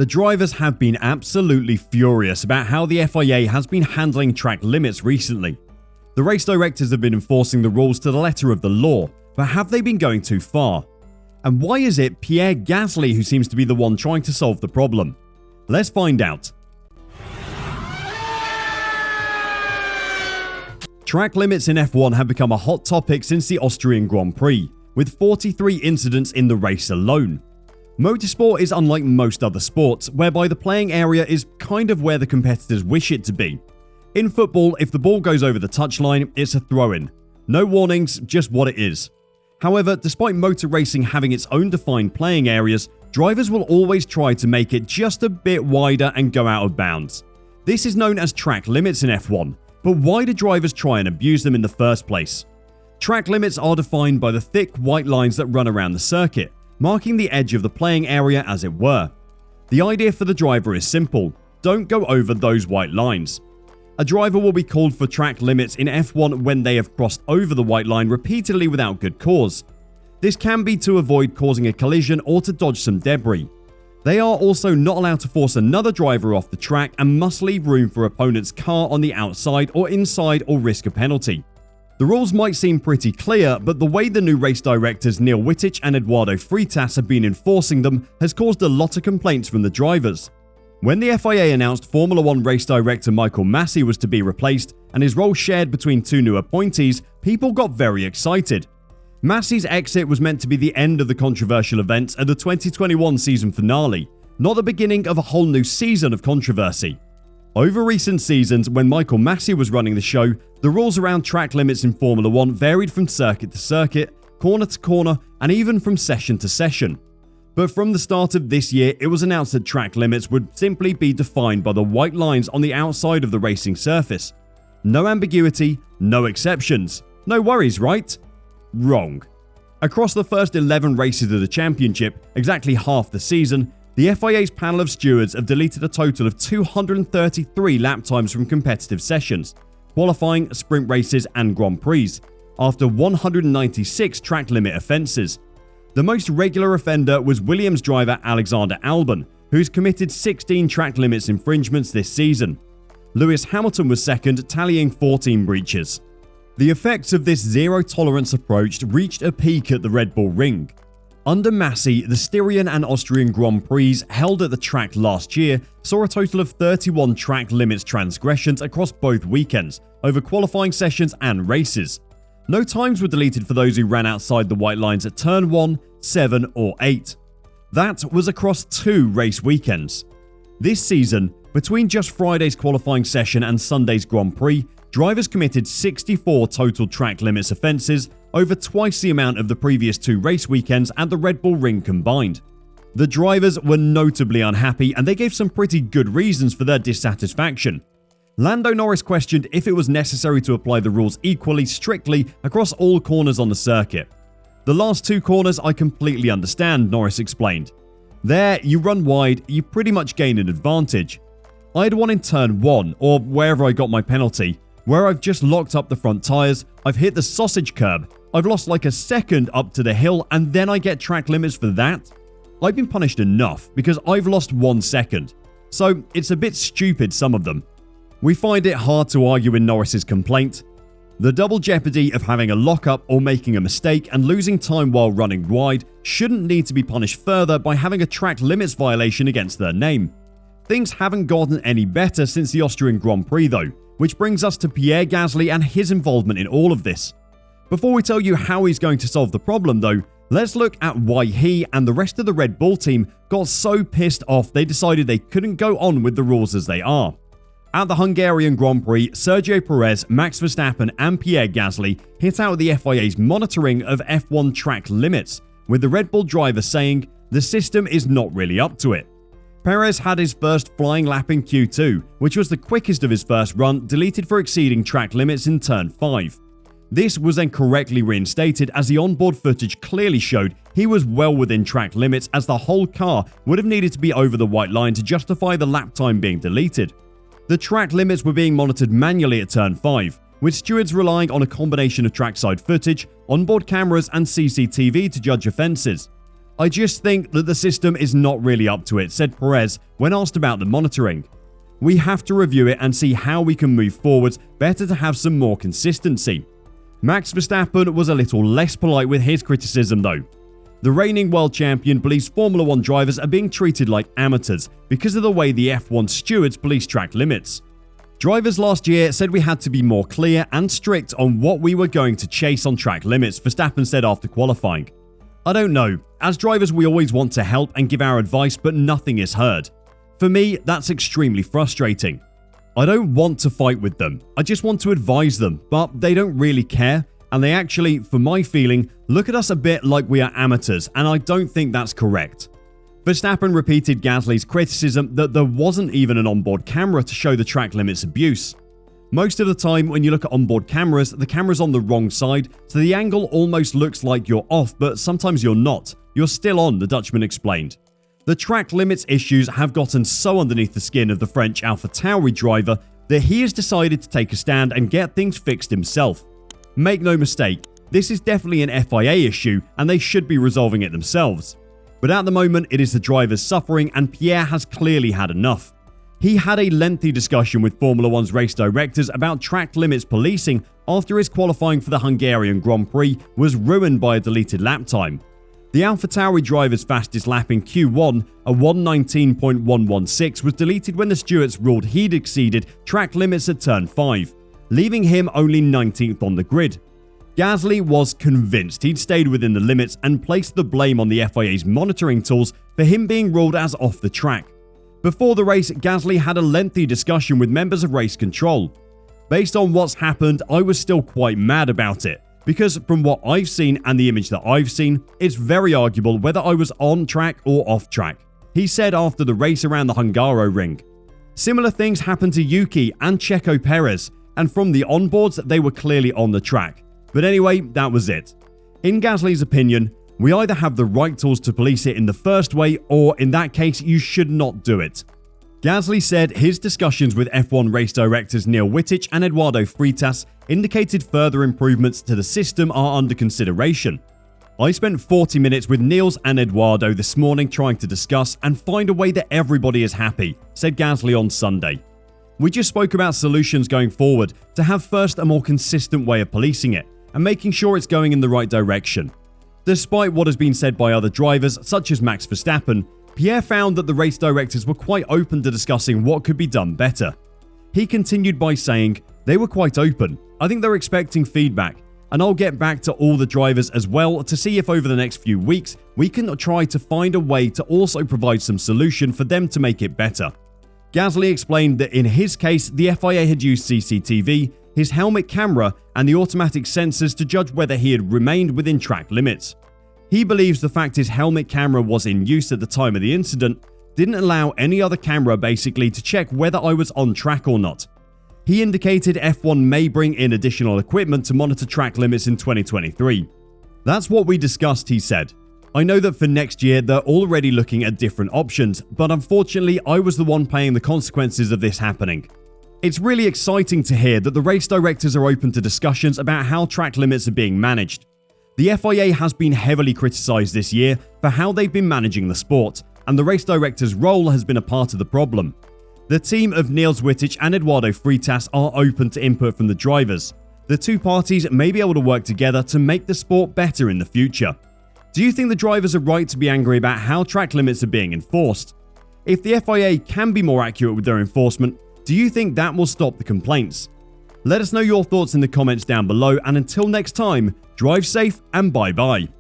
The drivers have been absolutely furious about how the FIA has been handling track limits recently. The race directors have been enforcing the rules to the letter of the law, but have they been going too far? And why is it Pierre Gasly who seems to be the one trying to solve the problem? Let's find out. Track limits in F1 have become a hot topic since the Austrian Grand Prix, with 43 incidents in the race alone. Motorsport is unlike most other sports, whereby the playing area is kind of where the competitors wish it to be. In football, if the ball goes over the touchline, it's a throw-in. No warnings, just what it is. However, despite motor racing having its own defined playing areas, drivers will always try to make it just a bit wider and go out of bounds. This is known as track limits in F1, but why do drivers try and abuse them in the first place? Track limits are defined by the thick white lines that run around the circuit, marking the edge of the playing area as it were. The idea for the driver is simple: don't go over those white lines. A driver will be called for track limits in F1 when they have crossed over the white line repeatedly without good cause. This can be to avoid causing a collision or to dodge some debris. They are also not allowed to force another driver off the track and must leave room for opponent's car on the outside or inside or risk a penalty. The rules might seem pretty clear, but the way the new race directors Neil Wittich and Eduardo Freitas have been enforcing them has caused a lot of complaints from the drivers. When the FIA announced Formula 1 race director Michael Masi was to be replaced and his role shared between two new appointees, people got very excited. Masi's exit was meant to be the end of the controversial events at the 2021 season finale, not the beginning of a whole new season of controversy. Over recent seasons, when Michael Masi was running the show, the rules around track limits in Formula 1 varied from circuit to circuit, corner to corner, and even from session to session. But from the start of this year, it was announced that track limits would simply be defined by the white lines on the outside of the racing surface. No ambiguity, no exceptions. No worries, right? Wrong. Across the first 11 races of the championship, exactly half the season, the FIA's panel of stewards have deleted a total of 233 lap times from competitive sessions, qualifying, sprint races and Grand Prix, after 196 track limit offences. The most regular offender was Williams driver Alexander Albon, who's committed 16 track limits infringements this season. Lewis Hamilton was second, tallying 14 breaches. The effects of this zero-tolerance approach reached a peak at the Red Bull Ring. Under Masi, the Styrian and Austrian Grand Prix held at the track last year saw a total of 31 track limits transgressions across both weekends, over qualifying sessions and races. No times were deleted for those who ran outside the white lines at turn 1, 7 or 8. That was across 2 race weekends. This season, between just Friday's qualifying session and Sunday's Grand Prix, drivers committed 64 total track limits offences, over twice the amount of the previous 2 race weekends at the Red Bull Ring combined. The drivers were notably unhappy and they gave some pretty good reasons for their dissatisfaction. Lando Norris questioned if it was necessary to apply the rules equally strictly across all corners on the circuit. "The last 2 corners I completely understand," Norris explained. "There, you run wide, you pretty much gain an advantage. I had one in turn 1, or wherever I got my penalty, where I've just locked up the front tyres, I've hit the sausage curb, I've lost like a second up to the hill and then I get track limits for that? I've been punished enough because I've lost 1 second. So it's a bit stupid, some of them." We find it hard to argue in Norris's complaint. The double jeopardy of having a lockup or making a mistake and losing time while running wide shouldn't need to be punished further by having a track limits violation against their name. Things haven't gotten any better since the Austrian Grand Prix though, which brings us to Pierre Gasly and his involvement in all of this. Before we tell you how he's going to solve the problem though, let's look at why he and the rest of the Red Bull team got so pissed off they decided they couldn't go on with the rules as they are. At the Hungarian Grand Prix, Sergio Perez, Max Verstappen and Pierre Gasly hit out the FIA's monitoring of F1 track limits, with the Red Bull driver saying, "The system is not really up to it." Perez had his first flying lap in Q2, which was the quickest of his first run, deleted for exceeding track limits in turn 5. This was then correctly reinstated as the onboard footage clearly showed he was well within track limits, as the whole car would have needed to be over the white line to justify the lap time being deleted. The track limits were being monitored manually at turn 5, with stewards relying on a combination of trackside footage, onboard cameras and CCTV to judge offences. I just think that the system is not really up to it, said Perez when asked about the monitoring. We have to review it and see how we can move forward, better to have some more consistency. Max Verstappen was a little less polite with his criticism though. The reigning world champion believes Formula 1 drivers are being treated like amateurs because of the way the F1 stewards police track limits. Drivers last year said we had to be more clear and strict on what we were going to chase on track limits, Verstappen said after qualifying. I don't know. As drivers, we always want to help and give our advice, but nothing is heard. For me, that's extremely frustrating. I don't want to fight with them. I just want to advise them, but they don't really care, and they actually, for my feeling, look at us a bit like we are amateurs, and I don't think that's correct. Verstappen repeated Gasly's criticism that there wasn't even an onboard camera to show the track limits abuse. Most of the time, when you look at onboard cameras, the camera's on the wrong side, so the angle almost looks like you're off, but sometimes you're not. You're still on, the Dutchman explained. The track limits issues have gotten so underneath the skin of the French AlphaTauri driver that he has decided to take a stand and get things fixed himself. Make no mistake, this is definitely an FIA issue and they should be resolving it themselves. But at the moment, it is the drivers suffering and Pierre has clearly had enough. He had a lengthy discussion with Formula 1's race directors about track limits policing after his qualifying for the Hungarian Grand Prix was ruined by a deleted lap time. The AlphaTauri driver's fastest lap in Q1, a 1:19.116, was deleted when the stewards ruled he'd exceeded track limits at turn 5, leaving him only 19th on the grid. Gasly was convinced he'd stayed within the limits and placed the blame on the FIA's monitoring tools for him being ruled as off the track. Before the race, Gasly had a lengthy discussion with members of race control. Based on what's happened, I was still quite mad about it, because from what I've seen and the image that I've seen, it's very arguable whether I was on track or off track, he said after the race around the Hungaroring. Similar things happened to Yuki and Checo Perez, and from the onboards, they were clearly on the track. But anyway, that was it. In Gasly's opinion, we either have the right tools to police it in the first way, or in that case, you should not do it. Gasly said his discussions with F1 race directors Neil Wittich and Eduardo Freitas indicated further improvements to the system are under consideration. I spent 40 minutes with Niels and Eduardo this morning trying to discuss and find a way that everybody is happy, said Gasly on Sunday. We just spoke about solutions going forward to have first a more consistent way of policing it and making sure it's going in the right direction. Despite what has been said by other drivers, such as Max Verstappen, Pierre found that the race directors were quite open to discussing what could be done better. He continued by saying, "They were quite open. I think they're expecting feedback, and I'll get back to all the drivers as well to see if over the next few weeks we can try to find a way to also provide some solution for them to make it better." Gasly explained that in his case, the FIA had used CCTV, his helmet camera, and the automatic sensors to judge whether he had remained within track limits. He believes the fact his helmet camera was in use at the time of the incident didn't allow any other camera basically to check whether I was on track or not. He indicated F1 may bring in additional equipment to monitor track limits in 2023. "That's what we discussed," he said. "I know that for next year they're already looking at different options, but unfortunately I was the one paying the consequences of this happening." It's really exciting to hear that the race directors are open to discussions about how track limits are being managed. The FIA has been heavily criticised this year for how they've been managing the sport, and the race director's role has been a part of the problem. The team of Niels Wittich and Eduardo Freitas are open to input from the drivers. The two parties may be able to work together to make the sport better in the future. Do you think the drivers are right to be angry about how track limits are being enforced? If the FIA can be more accurate with their enforcement, do you think that will stop the complaints? Let us know your thoughts in the comments down below, and until next time, drive safe and bye bye.